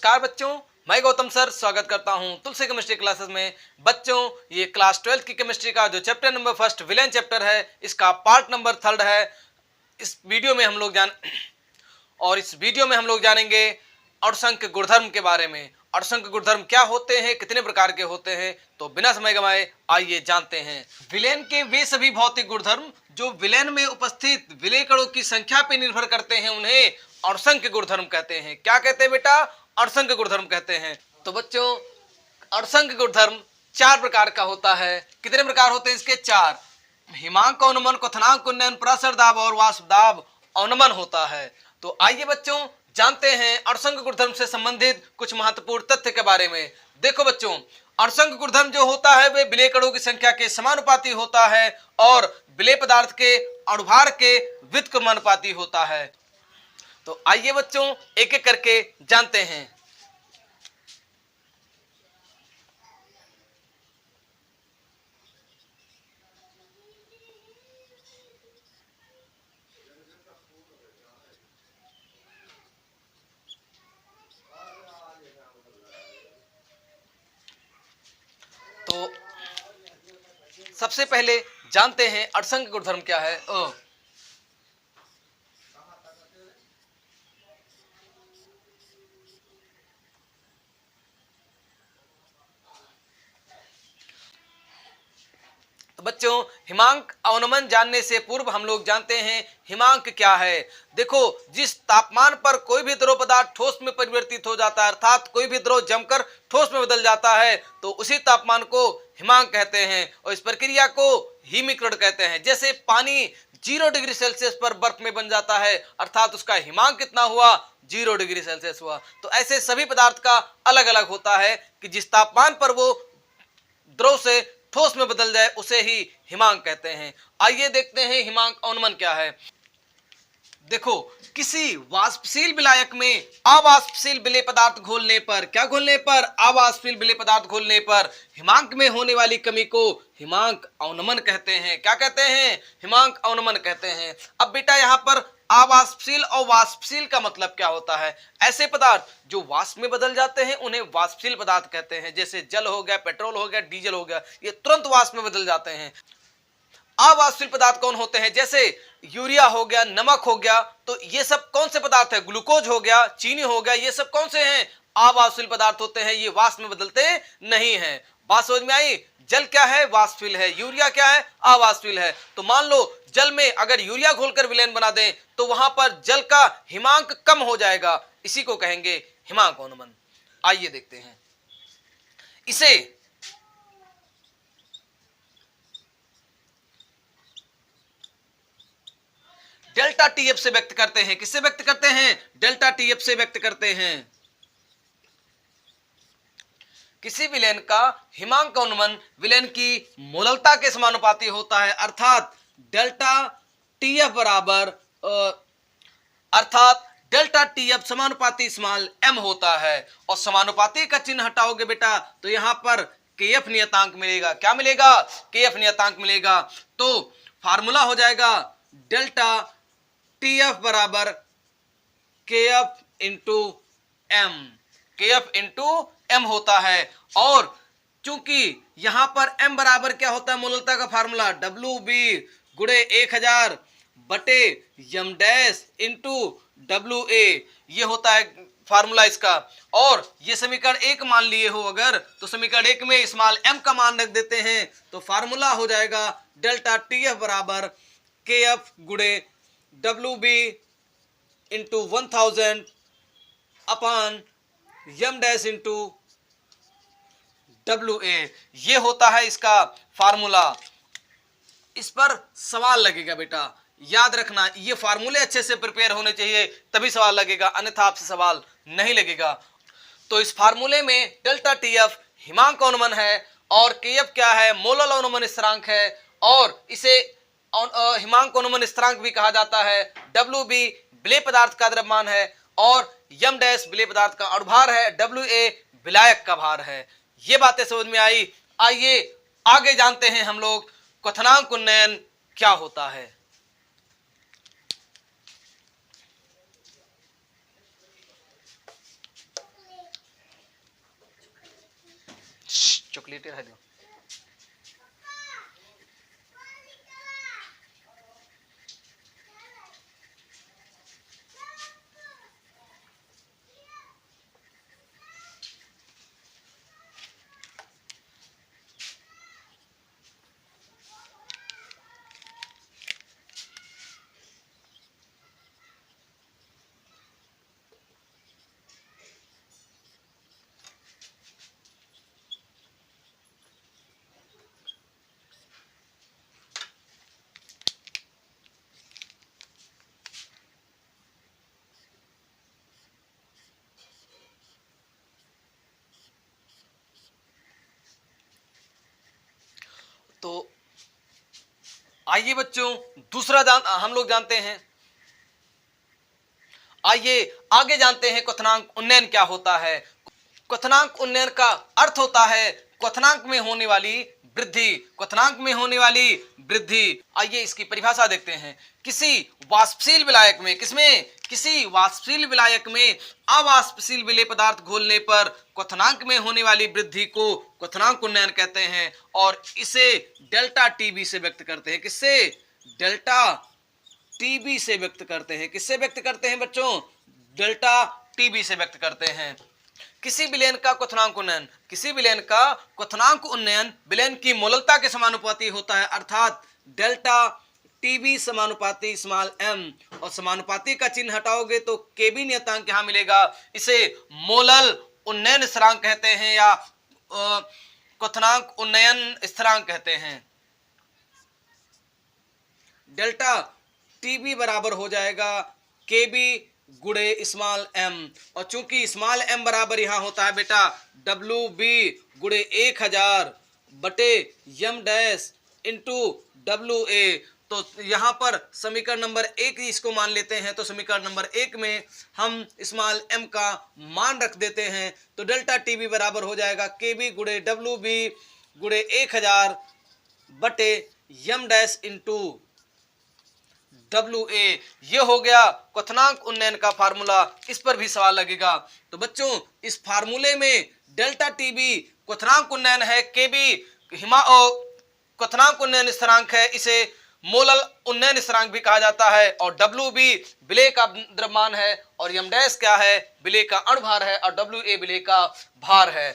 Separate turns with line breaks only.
नमस्कार बच्चों, मैं गौतम सर स्वागत करता हूं तुलसी केमिस्ट्री क्लासेस में। बच्चों, ये क्लास 12 की केमिस्ट्री का जो chapter number first villain chapter है, इसका पार्ट नंबर 3 है। इस वीडियो में हम लोग जानेंगे अणुसंख्य गुणधर्म के बारे में। अणुसंख्य गुणधर्म क्या होते हैं, कितने प्रकार के होते हैं, तो बिना समय गंवाए आइए जानते हैं। विलेन के वे सभी भौतिक गुणधर्म जो विलेन में उपस्थित विलेय कणों की संख्या पर निर्भर करते हैं, उन्हें अणुसंख्य गुणधर्म कहते हैं। क्या कहते हैं बेटा? अणुसंख्य गुणधर्म कहते हैं। तो बच्चों, अणुसंख्य गुणधर्म 4 प्रकार का होता है। कितने प्रकार होते हैं इसके? 4। हिमांक अवनमन, क्वथनांक उन्नयन, पराशर दाब और वाष्प दाब अवनमन होता है। तो आइए बच्चों जानते हैं अणुसंख्य गुणधर्म से संबंधित कुछ महत्वपूर्ण तथ्य के बारे में। देखो बच्चों, अणुसंख्य गुणधर्म जो होता है वे विलेय कणों की संख्या के समानुपाती होता है और विलेय पदार्थ के अणुभार के व्युत्क्रमानुपाती होता है। तो आइए बच्चों एक एक करके जानते हैं। तो सबसे पहले जानते हैं अणुसंख्य गुणधर्म क्या है। तो बच्चों, हिमांक अवनमन जानने से पूर्व हम लोग जानते हैं हिमांक क्या है। देखो, जिस तापमान पर कोई भी द्रव पदार्थ ठोस में परिवर्तित हो जाता है, अर्थात कोई भी द्रव जमकर ठोस में बदल जाता है, तो उसी तापमान को हिमांक कहते हैं और इस प्रक्रिया को हिमीकरण कहते हैं। जैसे पानी 0 डिग्री सेल्सियस पर बर्फ में बन जाता है, अर्थात उसका हिमांक कितना हुआ? 0 डिग्री सेल्सियस हुआ। तो ऐसे सभी पदार्थ का अलग अलग होता है कि जिस तापमान पर वो द्रव से ठोस में बदल जाए उसे ही हिमांक कहते हैं। आइए देखते हैं हिमांक अवनमन क्या है। देखो, किसी वाष्पशील विलायक में अवाष्पशील विलेय पदार्थ घोलने पर, क्या घोलने पर? अवाष्पशील विलेय पदार्थ घोलने पर हिमांक में होने वाली कमी को हिमांक अवनमन कहते हैं। क्या कहते हैं? हिमांक अवनमन कहते हैं। अब बेटा यहाँ पर अवाष्पशील और वाष्पशील का मतलब क्या होता है? ऐसे पदार्थ जो वाष्प में बदल जाते हैं उन्हें वाष्पशील पदार्थ कहते हैं। जैसे जल हो गया, पेट्रोल हो गया, डीजल हो गया, ये तुरंत वाष्प में बदल जाते हैं। अवाष्पशील पदार्थ कौन होते हैं? जैसे यूरिया हो गया, नमक हो गया, तो ये सब कौन से पदार्थ है? ग्लूकोज हो गया, चीनी हो गया, ये सब कौन से हैं? अवाष्पशील पदार्थ होते हैं। ये वाष्प में बदलते नहीं हैं। बात समझ में आई? जल क्या है? वाष्पशील है। यूरिया क्या है? अवाष्पशील है। तो मान लो जल में अगर यूरिया घोलकर विलेन बना दें तो वहां पर जल का हिमांक कम हो जाएगा। इसी को कहेंगे हिमांक अवनमन। आइए देखते हैं इसे। डेल्टा टीएफ से व्यक्त करते हैं। किससे व्यक्त करते हैं? डेल्टा टीएफ से व्यक्त करते हैं। किसी विलेन का हिमांक अवनमन विलेन की मोललता के समानुपाती होता है, अर्थात डेल्टा टीएफ बराबर अर्थात डेल्टा टीएफ समानुपाती स्मॉल एम होता है। और समानुपाती का चिन्ह हटाओगे बेटा तो यहां पर केएफ नियतांक मिलेगा। क्या मिलेगा? केएफ नियतांक मिलेगा। तो फार्मूला हो जाएगा डेल्टा टीएफ बराबर KF into M. KF into M होता है। और चूंकि यहां पर एम बराबर क्या होता है? मोललता का फार्मूला डब्ल्यू बी गुणे 1000 बटे यम डैश इंटू डब्ल्यू ए, ये होता है फार्मूला इसका। और ये समीकरण 1 मान लिए हो अगर, तो समीकरण 1 में स्मॉल एम का मान रख देते हैं तो फार्मूला हो जाएगा डेल्टा टीएफ बराबर केएफ गुणे W B into 1000 upon M dash into W A, ये होता है इसका फार्मूला। इस पर सवाल लगेगा बेटा, याद रखना ये फार्मूले अच्छे से प्रिपेयर होने चाहिए तभी सवाल लगेगा, अन्यथा आपसे सवाल नहीं लगेगा। तो इस फार्मूले में डेल्टा टीएफ हिमांक अवनमन है और केएफ क्या है? मोलल अवनमन स्थिरांक है। और इसे हिमांक अवनमन स्थिरांक भी कहा जाता है। डब्ल्यू बी विलेय पदार्थ का द्रव्यमान है और यम डैश विलेय पदार्थ का अणुभार है, डब्ल्यू ए विलायक का भार है। ये बातें समझ में आई। आइए आगे जानते हैं हम लोग क्वथनांक उन्नयन क्या होता है। चॉकलेट रह दो। तो आइए बच्चों, दूसरा हम लोग जानते हैं। आइए आगे जानते हैं क्वथनांक उन्नयन क्या होता है। क्वथनांक उन्नयन का अर्थ होता है क्वथनांक में होने वाली वृद्धि। क्वथनांक में होने वाली वृद्धि। आइए इसकी परिभाषा देखते हैं। किसी वाष्पशील विलायक में, किसमें, किसी वाष्पशील विलायक में अवाष्पशील विलेय पदार्थ घोलने पर क्वथनांक में होने वाली वृद्धि को क्वथनांक उन्नयन कहते हैं और इसे डेल्टा टीबी से व्यक्त करते हैं। किससे? डेल्टा टीबी से व्यक्त करते हैं। किससे व्यक्त करते हैं बच्चों? डेल्टा टीबी से व्यक्त करते हैं। किसी विलयन का क्वथनांक उन्नयन, किसी विलयन का क्वथनांक उन्नयन विलयन की मोललता के समानुपाती होता है, अर्थात डेल्टा टीबी समानुपाती स्मॉल एम, और समानुपाती का चिन्ह हटाओगे तो केबी नियतांक यहां मिलेगा। इसे मोलल उन्नयन स्थिरांक कहते हैं या क्वथनांक उन्नयन स्थिरांक कहते हैं। डेल्टा टीबी बराबर हो जाएगा केबी गुणे स्मॉल एम, और चूंकि स्मॉल एम बराबर यहां होता है बेटा डब्ल्यू बी गुणे 1000 बटे M dash into W A, तो यहां पर समीकरण नंबर 1 इसको मान लेते हैं। तो समीकरण नंबर 1 में हम स्मॉल एम का मान रख देते हैं, तो डेल्टा टीबी बराबर हो जाएगा केबी गुणे डब्ल्यू बी गुणे 1000 बटे M dash into W A. ये हो गया क्वथनांक उन्नयन का फार्मूला। इस पर भी सवाल लगेगा। तो बच्चों इस फार्मूले में डेल्टा टीबी क्वथनांक उन्नयन है, केबी क्वथनांक उन्नयन स्थिरांक है, इसे मोलल उन्नयन स्थिरांक भी कहा जाता है, और डब्ल्यू बी विलेय का द्रव्यमान है, और एम डैश क्या है? विलेय का अणुभार है, और डब्ल्यू ए विलेय का भार है।